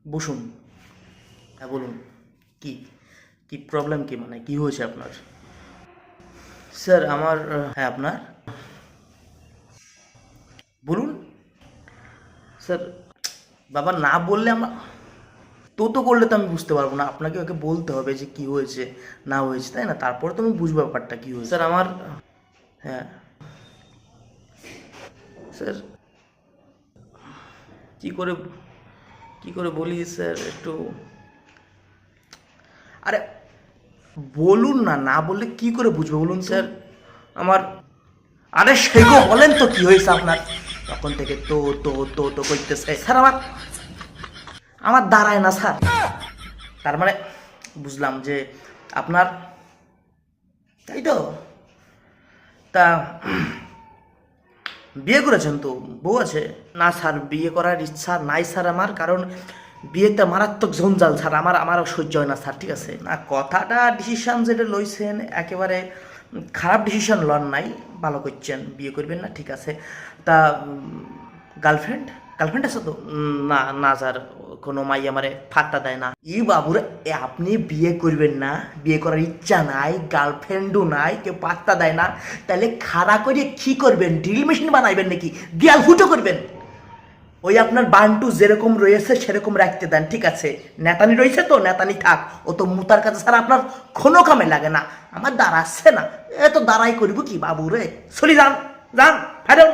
বসুন। হ্যাঁ বলুন। কি কি প্রবলেম, কি মানে কি হয়েছে আপনার? স্যার আমার হ্যাঁ আপনার বলুন। স্যার বাবা না বললে আমার তো করলে তো আমি বুঝতে পারবো না, আপনাকে ওকে বলতে হবে যে কি হয়েছে না হয়েছে, তাই না? তারপরে তো আমি বুঝবো ব্যাপারটা কি হয়েছে। স্যার আমার হ্যাঁ স্যার কি করে কি করে বলি স্যার একটু। আরে বলুন না, না বললে কি করে বুঝবো বলুন স্যার আমার। আরে সেগো বলেন তো কি হয়েছে আপনার? তখন থেকে তো করতেছে স্যার। আমার আমার দাঁড়ায় না স্যার। তার মানে বুঝলাম যে আপনার, তাই তো। তা বিয়ে করেছেন তো, বউ আছে? না স্যার, বিয়ে করার ইচ্ছা নাই স্যার আমার, কারণ বিয়েতে মারাত্মক জঞ্জাল স্যার। আমারও সহ্য হয় না স্যার, ঠিক আছে না? কথাটা ডিসিশন যেটা লইছেন একেবারে খারাপ ডিসিশন লন নাই, ভালো করছেন। বিয়ে করবেন না, ঠিক আছে। তা গার্লফ্রেন্ড গার্লফ্রেন্ড আছে তো? না না স্যার, কোনো মাই আমারে ফাত্তা দেয় না। ই বাবুরে, আপনি বিয়ে করবেন না, বিয়ে করার ইচ্ছা নাই, গার্লফ্রেন্ডও নাই, কেউ পাত্তা দেয় না, তাহলে খাড়া করে কি করবেন? ড্রিল মেশিন বানাইবেন নাকি? দেয়াল ফুটো করবেন? ওই আপনার বান্টু যেরকম রয়েছে সেরকম রাখতে দেন, ঠিক আছে? নেতানি রয়েছে তো নেতানি থাক, ও তো মুতার কাছে ছাড়া আপনার কোনো কামে লাগে না। আমার দাঁড়াচ্ছে না, এ তো দাঁড়াই করবো কি বাবু রে? চলি যান, যান, ফেরুন।